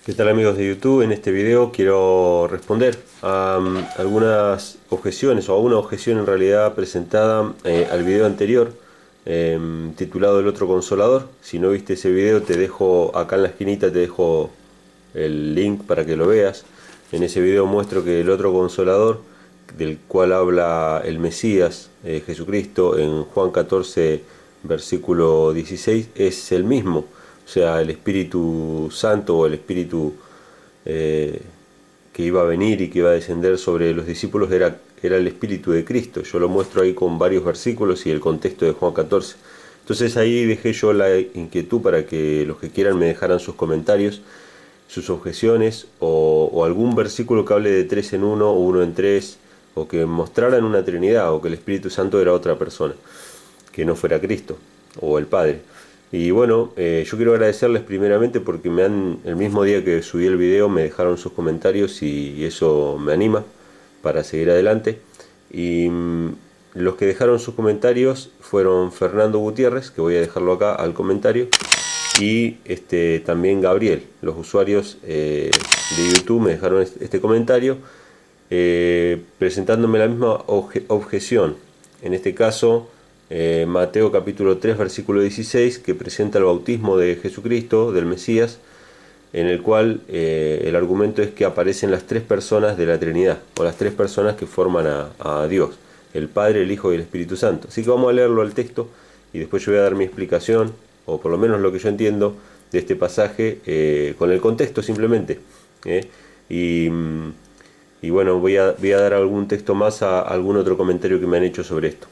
¿Qué tal amigos de YouTube? En este video quiero responder a algunas objeciones o a una objeción en realidad presentada al video anterior titulado El otro consolador. Si no viste ese video, te dejo acá en la esquinita, te dejo el link para que lo veas. En ese video muestro que el otro consolador, del cual habla el Mesías, Jesucristo, en Juan 14 versículo 16, es el mismo. O sea, el Espíritu Santo o el Espíritu que iba a venir y que iba a descender sobre los discípulos era el Espíritu de Cristo. Yo lo muestro ahí con varios versículos y el contexto de Juan 14. Entonces ahí dejé yo la inquietud para que los que quieran me dejaran sus comentarios, sus objeciones o algún versículo que hable de 3 en 1 o 1 en 3, o que mostraran una Trinidad, o que el Espíritu Santo era otra persona, que no fuera Cristo o el Padre. Y bueno, yo quiero agradecerles primeramente porque el mismo día que subí el video me dejaron sus comentarios y eso me anima para seguir adelante. Y los que dejaron sus comentarios fueron Fernando Gutiérrez, que voy a dejarlo acá al comentario, y también Gabriel. Los usuarios de YouTube me dejaron este comentario presentándome la misma objeción. En este caso, Mateo capítulo 3 versículo 16, que presenta el bautismo de Jesucristo, del Mesías, en el cual el argumento es que aparecen las tres personas de la Trinidad, o las tres personas que forman a Dios, el Padre, el Hijo y el Espíritu Santo. Así que vamos a leerlo al texto y después yo voy a dar mi explicación, o por lo menos lo que yo entiendo de este pasaje, con el contexto simplemente. Y bueno, voy a dar algún texto más a algún otro comentario que me han hecho sobre esto.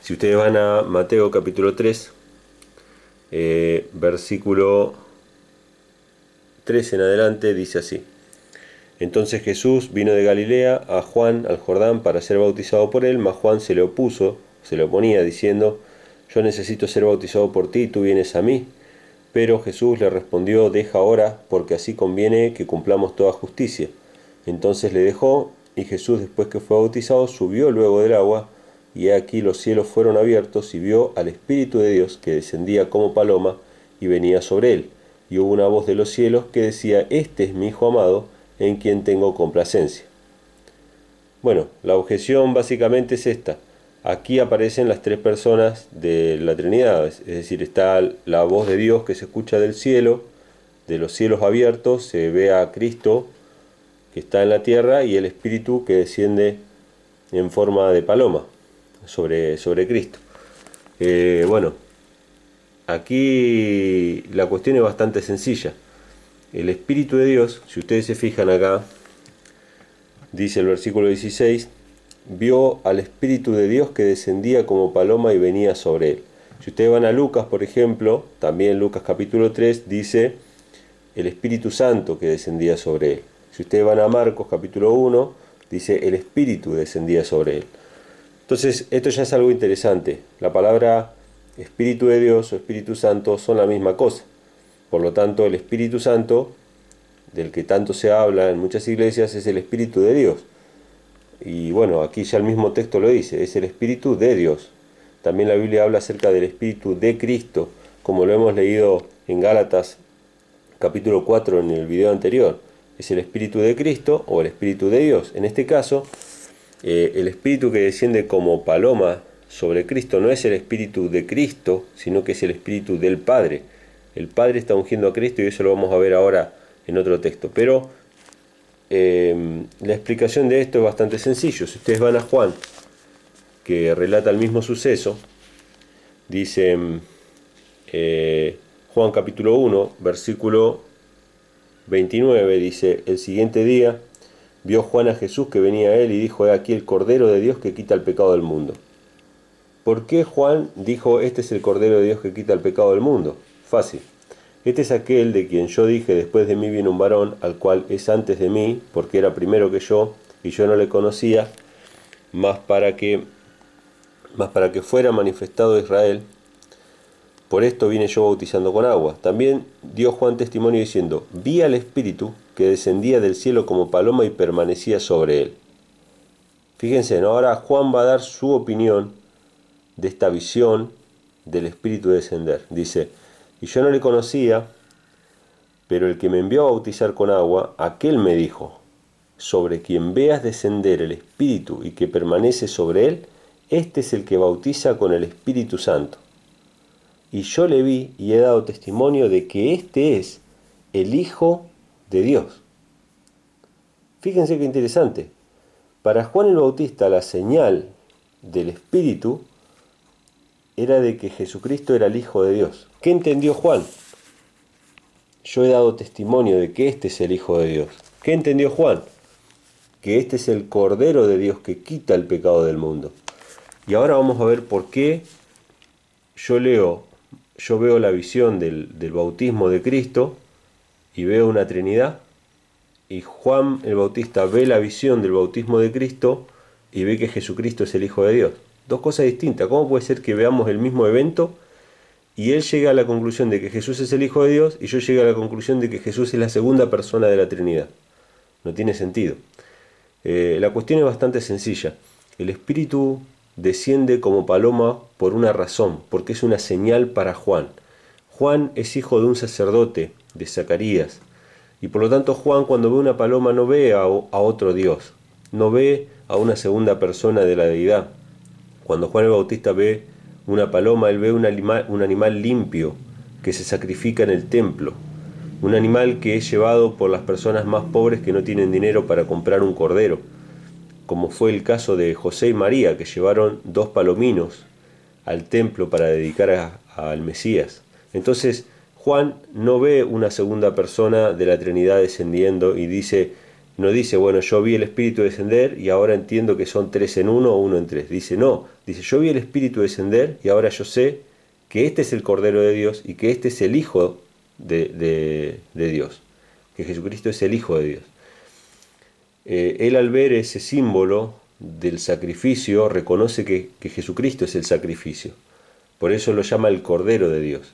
Si ustedes van a Mateo capítulo 3, versículo 3 en adelante, dice así: Entonces Jesús vino de Galilea a Juan al Jordán para ser bautizado por él, mas Juan se le oponía, diciendo: Yo necesito ser bautizado por ti, y tú vienes a mí. Pero Jesús le respondió: Deja ahora, porque así conviene que cumplamos toda justicia. Entonces le dejó, y Jesús, después que fue bautizado, subió luego del agua, y he aquí los cielos fueron abiertos, y vio al Espíritu de Dios que descendía como paloma y venía sobre él. Y hubo una voz de los cielos que decía: Este es mi Hijo amado, en quien tengo complacencia. Bueno, la objeción básicamente es esta. Aquí aparecen las tres personas de la Trinidad, es decir, está la voz de Dios que se escucha del cielo, de los cielos abiertos, se ve a Cristo que está en la tierra y el Espíritu que desciende en forma de paloma sobre Cristo. Bueno, aquí la cuestión es bastante sencilla. El Espíritu de Dios, si ustedes se fijan acá, dice el versículo 16, vio al Espíritu de Dios que descendía como paloma y venía sobre él. Si ustedes van a Lucas, por ejemplo, también Lucas capítulo 3 dice el Espíritu Santo que descendía sobre él. Si ustedes van a Marcos capítulo 1, dice el Espíritu descendía sobre él. Entonces, esto ya es algo interesante. La palabra Espíritu de Dios o Espíritu Santo son la misma cosa. Por lo tanto, el Espíritu Santo, del que tanto se habla en muchas iglesias, es el Espíritu de Dios. Y bueno, aquí ya el mismo texto lo dice, es el Espíritu de Dios. También la Biblia habla acerca del Espíritu de Cristo, como lo hemos leído en Gálatas capítulo 4 en el video anterior. Es el Espíritu de Cristo o el Espíritu de Dios. En este caso, el Espíritu que desciende como paloma sobre Cristo no es el Espíritu de Cristo, sino que es el Espíritu del Padre. El Padre está ungiendo a Cristo y eso lo vamos a ver ahora en otro texto. Pero la explicación de esto es bastante sencillo. Si ustedes van a Juan, que relata el mismo suceso, dice Juan capítulo 1, versículo 29, dice: El siguiente día vio Juan a Jesús que venía a él y dijo: He aquí el Cordero de Dios que quita el pecado del mundo. ¿Por qué Juan dijo: Este es el Cordero de Dios que quita el pecado del mundo? Fácil. Este es aquel de quien yo dije: Después de mí viene un varón, al cual es antes de mí, porque era primero que yo, y yo no le conocía, mas para que fuera manifestado a Israel. Por esto vine yo bautizando con agua. También dio Juan testimonio diciendo: Vi al Espíritu que descendía del cielo como paloma y permanecía sobre él. Fíjense, ¿no? Ahora Juan va a dar su opinión de esta visión del Espíritu descender. Dice: Y yo no le conocía, Pero el que me envió a bautizar con agua, aquel me dijo: sobre quien veas descender el Espíritu y que permanece sobre él, este es el que bautiza con el Espíritu Santo. Y yo le vi y he dado testimonio de que este es el Hijo de Dios. Fíjense qué interesante. Para Juan el Bautista la señal del Espíritu era de que Jesucristo era el Hijo de Dios. ¿Qué entendió Juan? Yo he dado testimonio de que este es el Hijo de Dios. ¿Qué entendió Juan? Que este es el Cordero de Dios que quita el pecado del mundo. Y ahora vamos a ver por qué yo veo la visión del bautismo de Cristo y veo una Trinidad, y Juan el Bautista ve la visión del bautismo de Cristo y ve que Jesucristo es el Hijo de Dios. Dos cosas distintas. ¿Cómo puede ser que veamos el mismo evento y él llega a la conclusión de que Jesús es el Hijo de Dios y yo llego a la conclusión de que Jesús es la segunda persona de la Trinidad? No tiene sentido. La cuestión es bastante sencilla. El Espíritu desciende como paloma por una razón, porque es una señal para Juan. Juan es hijo de un sacerdote, de Zacarías, y por lo tanto Juan, cuando ve una paloma, no ve a otro Dios, no ve a una segunda persona de la deidad. Cuando Juan el Bautista ve una paloma, él ve un animal limpio que se sacrifica en el templo, un animal que es llevado por las personas más pobres que no tienen dinero para comprar un cordero, como fue el caso de José y María, que llevaron 2 palominos al templo para dedicar al Mesías. Entonces Juan no ve una segunda persona de la Trinidad descendiendo y no dice, bueno, yo vi el Espíritu descender y ahora entiendo que son 3 en 1 o 1 en 3. Dice, yo vi el Espíritu descender y ahora yo sé que este es el Cordero de Dios y que este es el Hijo de Dios, que Jesucristo es el Hijo de Dios. Él, al ver ese símbolo del sacrificio, reconoce que Jesucristo es el sacrificio. Por eso lo llama el Cordero de Dios.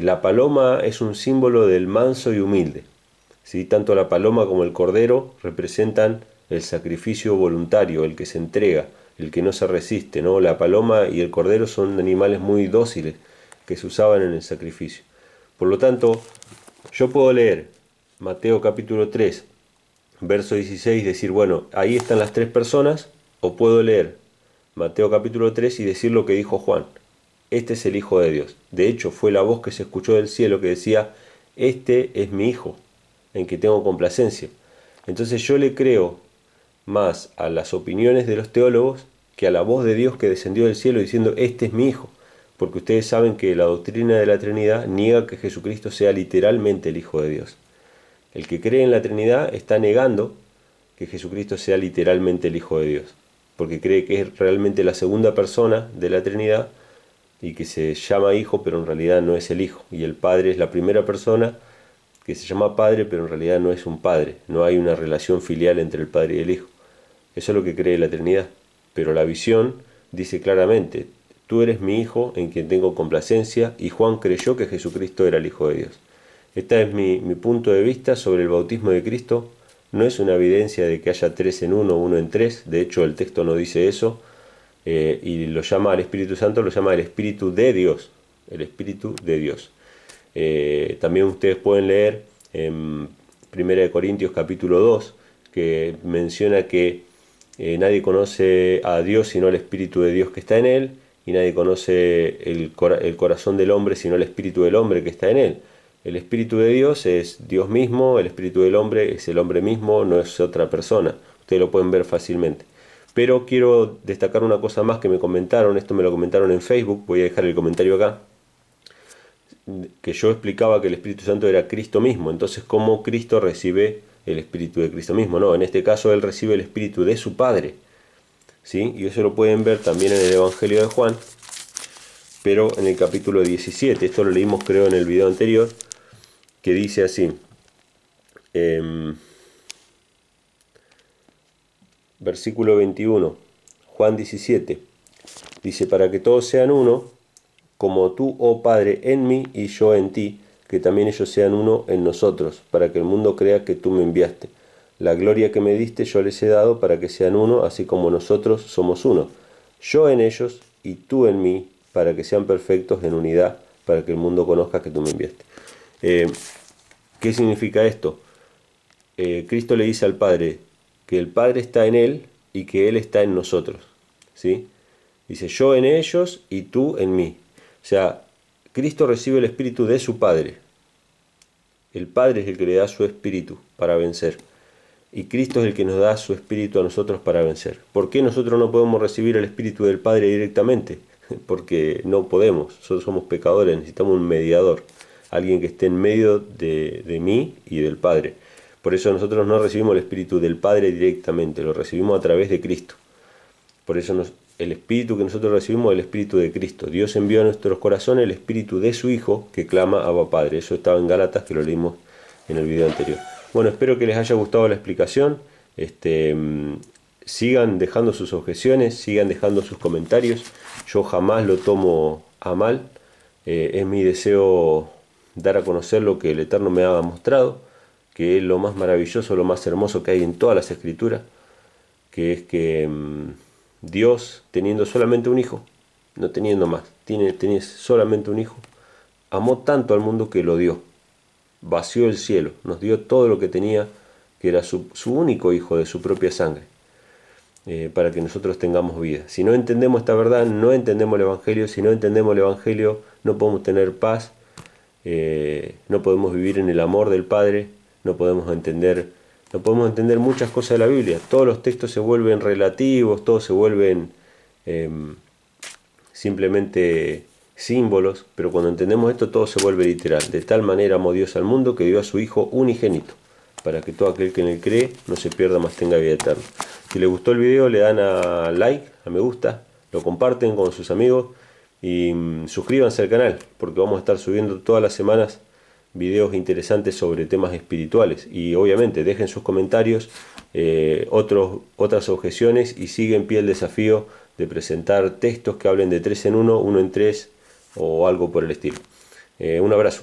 La paloma es un símbolo del manso y humilde. ¿Sí? Tanto la paloma como el cordero representan el sacrificio voluntario, el que se entrega, el que no se resiste, ¿no? La paloma y el cordero son animales muy dóciles que se usaban en el sacrificio. Por lo tanto, yo puedo leer Mateo capítulo 3, verso 16, decir, bueno, ahí están las 3 personas, o puedo leer Mateo capítulo 3 y decir lo que dijo Juan. Este es el Hijo de Dios. De hecho, fue la voz que se escuchó del cielo que decía, este es mi Hijo, en que tengo complacencia. Entonces yo le creo más a las opiniones de los teólogos que a la voz de Dios que descendió del cielo diciendo, este es mi Hijo. Porque ustedes saben que la doctrina de la Trinidad niega que Jesucristo sea literalmente el Hijo de Dios. El que cree en la Trinidad está negando que Jesucristo sea literalmente el Hijo de Dios, porque cree que es realmente la segunda persona de la Trinidad y que se llama Hijo, pero en realidad no es el Hijo. Y el Padre es la primera persona que se llama Padre, pero en realidad no es un Padre. No hay una relación filial entre el Padre y el Hijo. Eso es lo que cree la Trinidad. Pero la visión dice claramente, tú eres mi Hijo en quien tengo complacencia, y Juan creyó que Jesucristo era el Hijo de Dios. Este es mi punto de vista sobre el bautismo de Cristo. No es una evidencia de que haya 3 en 1 o 1 en 3. De hecho, el texto no dice eso. Y lo llama al Espíritu Santo, lo llama el Espíritu de Dios. El Espíritu de Dios. También ustedes pueden leer en 1 Corintios capítulo 2, que menciona que nadie conoce a Dios sino el Espíritu de Dios que está en él, y nadie conoce el corazón del hombre sino el Espíritu del hombre que está en él. El Espíritu de Dios es Dios mismo, el Espíritu del hombre es el hombre mismo, no es otra persona. Ustedes lo pueden ver fácilmente. Pero quiero destacar una cosa más que me comentaron, esto me lo comentaron en Facebook, voy a dejar el comentario acá, que yo explicaba que el Espíritu Santo era Cristo mismo. Entonces, ¿cómo Cristo recibe el Espíritu de Cristo mismo? No, en este caso Él recibe el Espíritu de su Padre, ¿sí? Y eso lo pueden ver también en el Evangelio de Juan, pero en el capítulo 17, esto lo leímos creo en el video anterior, que dice así, versículo 21, Juan 17, dice, para que todos sean uno, como tú, oh Padre, en mí y yo en ti, que también ellos sean uno en nosotros, para que el mundo crea que tú me enviaste. La gloria que me diste yo les he dado para que sean uno, así como nosotros somos uno. Yo en ellos y tú en mí, para que sean perfectos en unidad, para que el mundo conozca que tú me enviaste. ¿Qué significa esto? Cristo le dice al Padre que el Padre está en Él y que Él está en nosotros, ¿sí? Dice, yo en ellos y tú en mí. O sea, Cristo recibe el Espíritu de su Padre. El Padre es el que le da su Espíritu para vencer. Y Cristo es el que nos da su Espíritu a nosotros para vencer. ¿Por qué nosotros no podemos recibir el Espíritu del Padre directamente? Porque no podemos, nosotros somos pecadores, necesitamos un mediador, alguien que esté en medio de mí y del Padre. Por eso nosotros no recibimos el Espíritu del Padre directamente, lo recibimos a través de Cristo. Por eso el Espíritu que nosotros recibimos es el Espíritu de Cristo. Dios envió a nuestros corazones el Espíritu de su Hijo que clama Abba Padre. Eso estaba en Gálatas, que lo leímos en el video anterior. Bueno, espero que les haya gustado la explicación. Sigan dejando sus objeciones, sigan dejando sus comentarios. Yo jamás lo tomo a mal. Es mi deseo dar a conocer lo que el Eterno me ha mostrado, que es lo más maravilloso, lo más hermoso que hay en todas las Escrituras, que es que Dios, teniendo solamente un hijo, no teniendo más, tiene solamente un hijo, amó tanto al mundo que lo dio, vació el cielo, nos dio todo lo que tenía, que era su único hijo de su propia sangre, para que nosotros tengamos vida. Si no entendemos esta verdad, no entendemos el Evangelio. Si no entendemos el Evangelio, no podemos tener paz, no podemos vivir en el amor del Padre, no podemos entender muchas cosas de la Biblia. Todos los textos se vuelven relativos, todos se vuelven simplemente símbolos, pero cuando entendemos esto todo se vuelve literal. De tal manera amó Dios al mundo que dio a su Hijo unigénito, para que todo aquel que en él cree no se pierda, mas tenga vida eterna. Si les gustó el video, le dan a like, a me gusta, lo comparten con sus amigos y suscríbanse al canal, porque vamos a estar subiendo todas las semanas videos interesantes sobre temas espirituales. Y obviamente dejen sus comentarios, otras objeciones, y sigue en pie el desafío de presentar textos que hablen de 3 en 1, 1 en 3 o algo por el estilo. Un abrazo.